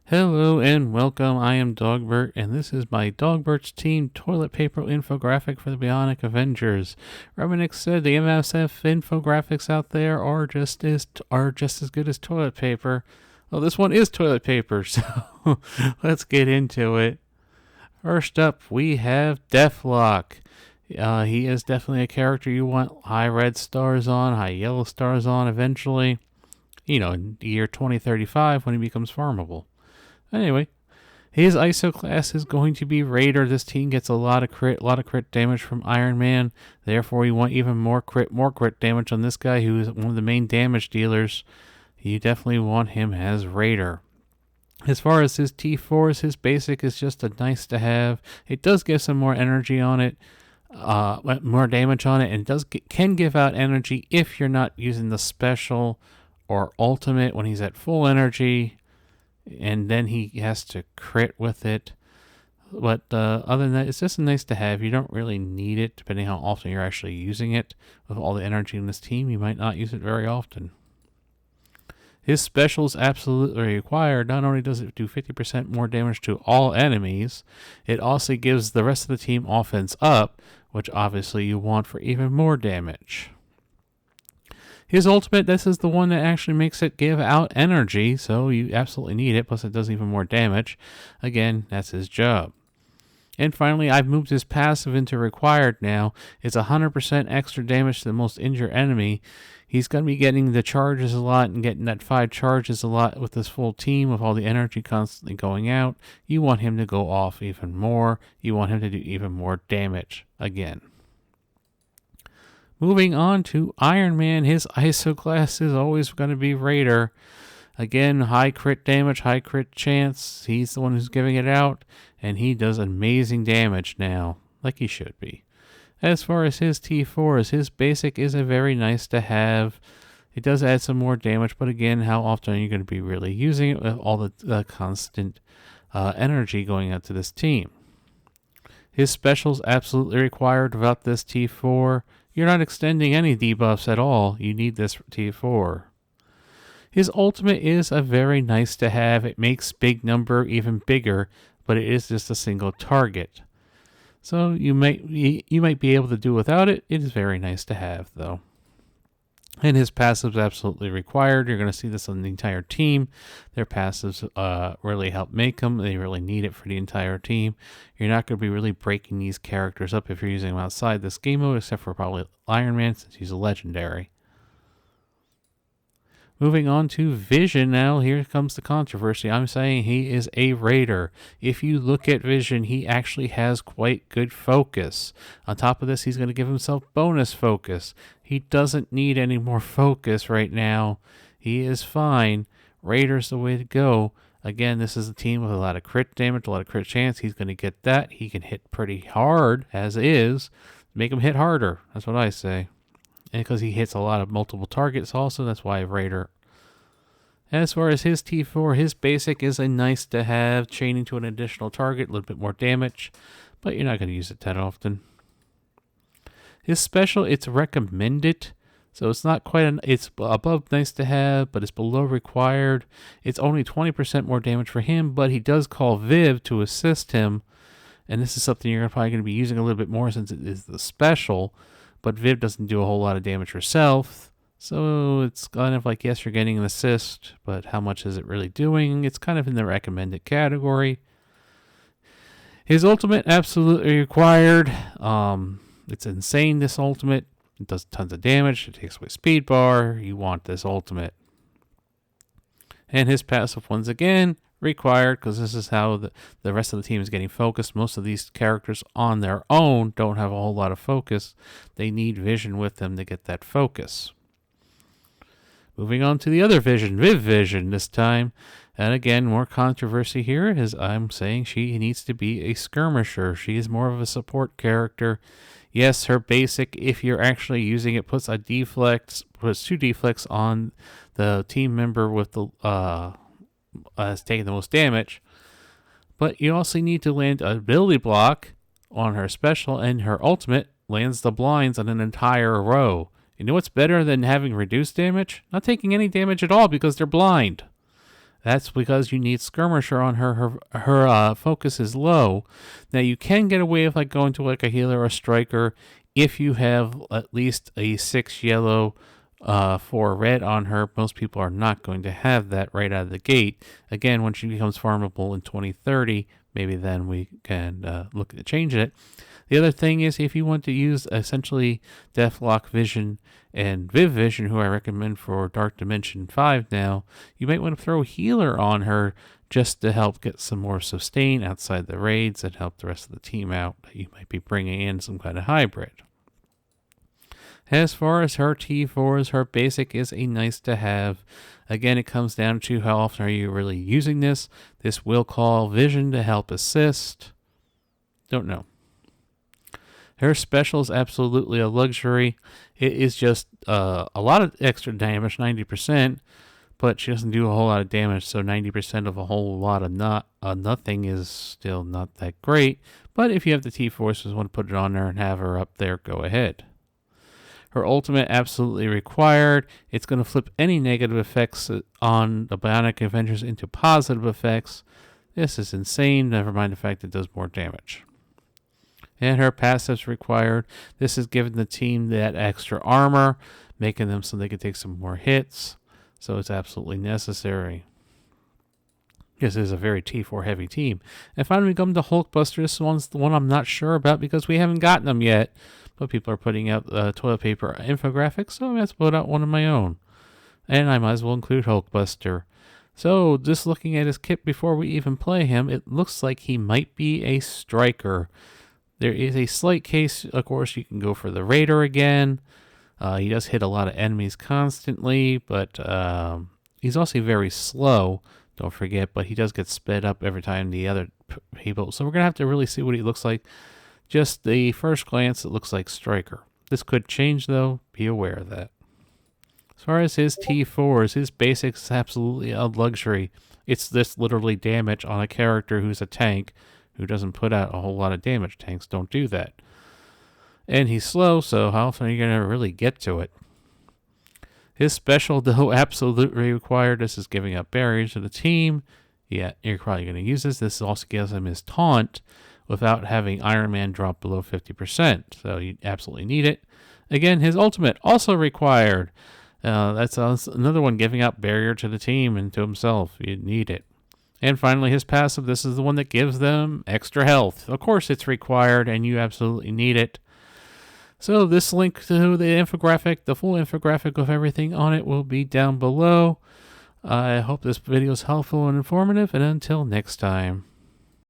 Hello and welcome. I am Dogbert, and this is my Dogbert's Team toilet paper infographic for the Bionic Avengers. Reminick said the MSF infographics out there are just as good as toilet paper. Well, this one is toilet paper, so let's get into it. First up, we have Deathlock. He is definitely a character you want high red stars on, high yellow stars on eventually. In the year 2035 when he becomes farmable. Anyway, his ISO class is going to be Raider. This team gets a lot of crit damage from Iron Man. Therefore, you want even more crit damage on this guy who is one of the main damage dealers. You definitely want him as Raider. As far as his T4s, his basic is just a nice to have. It does give some more energy on it, more damage on it, and can give out energy if you're not using the special or ultimate when he's at full energy. And then he has to crit with it. But other than that, it's just nice to have. You don't really need it, depending how often you're actually using it. With all the energy in this team, you might not use it very often. His special is absolutely required. Not only does it do 50% more damage to all enemies, it also gives the rest of the team offense up, which obviously you want for even more damage. His ultimate, this is the one that actually makes it give out energy, so you absolutely need it, plus it does even more damage. Again, that's his job. And finally, I've moved his passive into required now. It's 100% extra damage to the most injured enemy. He's going to be getting the charges a lot and getting that 5 charges a lot with this full team with all the energy constantly going out. You want him to go off even more. You want him to do even more damage again. Moving on to Iron Man, his ISO class is always going to be Raider. Again, high crit damage, high crit chance. He's the one who's giving it out, and he does amazing damage now, like he should be. As far as his T4s, his basic is a very nice to have. It does add some more damage, but again, how often are you going to be really using it with all the constant energy going out to this team? His special's absolutely required without this T4. You're not extending any debuffs at all. You need this T4. His ultimate is a very nice to have. It makes big number even bigger, but it is just a single target. So you might be able to do without it. It is very nice to have, though. And his passive is absolutely required. You're going to see this on the entire team. Their passives really help make them. They really need it for the entire team. You're not going to be really breaking these characters up if you're using them outside this game mode, except for probably Iron Man, since he's a legendary. Moving on to Vision now, here comes the controversy. I'm saying he is a Raider. If you look at Vision, he actually has quite good focus. On top of this, he's going to give himself bonus focus. He doesn't need any more focus right now. He is fine. Raider's the way to go. Again, this is a team with a lot of crit damage, a lot of crit chance. He's going to get that. He can hit pretty hard, as is. Make him hit harder. That's what I say. And because he hits a lot of multiple targets also, that's why Raider. As far as his T4, his basic is a nice to have, chaining to an additional target, a little bit more damage, but you're not going to use it that often. His special, it's recommended, so it's not quite it's above nice to have, but it's below required. It's only 20% more damage for him, but he does call Viv to assist him, and this is something you're probably going to be using a little bit more since it is the special. But Viv doesn't do a whole lot of damage herself. So it's kind of like, yes, you're getting an assist, but how much is it really doing? It's kind of in the recommended category. His ultimate, absolutely required. It's insane, this ultimate. It does tons of damage. It takes away speed bar. You want this ultimate. And his passive, once again, required, because this is how the rest of the team is getting focused. Most of these characters on their own don't have a whole lot of focus. They need Vision with them to get that focus. Moving on to the other Vision, Viv Vision this time. And again, more controversy here, as I'm saying she needs to be a skirmisher. She is more of a support character. Yes, her basic, if you're actually using it, puts 2 deflects on the team member with the has taken the most damage, but you also need to land an ability block on her special, and her ultimate lands the blinds on an entire row. You know what's better than having reduced damage? Not taking any damage at all because they're blind. That's because you need Skirmisher on her. Her focus is low. Now you can get away with like going to like a healer or a striker if you have at least a 6 yellow, 4 red on her. Most people are not going to have that right out of the gate. Again, when she becomes farmable in 2030, maybe then we can look at changing it. The other thing is if you want to use essentially Deathlock Vision and Viv Vision, who I recommend for Dark Dimension 5 now, you might want to throw Healer on her just to help get some more sustain outside the raids and help the rest of the team out. You might be bringing in some kind of hybrid. As far as her T4s, her basic is a nice to have. Again, it comes down to how often are you really using this. This will call Vision to help assist. Don't know. Her special is absolutely a luxury. It is just a lot of extra damage, 90%, but she doesn't do a whole lot of damage, so 90% of a whole lot of nothing is still not that great. But if you have the T-Forces, want to put it on there and have her up there, go ahead. Her ultimate, absolutely required. It's going to flip any negative effects on the Bionic Avengers into positive effects. This is insane, never mind the fact it does more damage. And her passive's required. This is giving the team that extra armor, making them so they can take some more hits. So it's absolutely necessary. This is a very T4 heavy team. And finally we come to Hulkbuster. This one's the one I'm not sure about because we haven't gotten them yet. But people are putting out toilet paper infographics, so I'm going to put out one of my own. And I might as well include Hulkbuster. So just looking at his kit before we even play him, it looks like he might be a striker. There is a slight case, of course, you can go for the Raider again. He does hit a lot of enemies constantly, but he's also very slow, don't forget, but he does get sped up every time the other people. So we're going to have to really see what he looks like. Just the first glance, it looks like striker. This could change, though. Be aware of that. As far as his T4s, his basics is absolutely a luxury. It's this literally damage on a character who's a tank, who doesn't put out a whole lot of damage. Tanks don't do that. And he's slow, so how often are you going to really get to it? His special, though, absolutely required. This is giving up barriers to the team. Yeah, you're probably going to use this. This also gives him his taunt without having Iron Man drop below 50%. So you absolutely need it. Again, his ultimate, also required. That's another one giving up barrier to the team and to himself. You need it. And finally, his passive, this is the one that gives them extra health. Of course, it's required, and you absolutely need it. So this link to the infographic, the full infographic of everything on it, will be down below. I hope this video is helpful and informative, and until next time.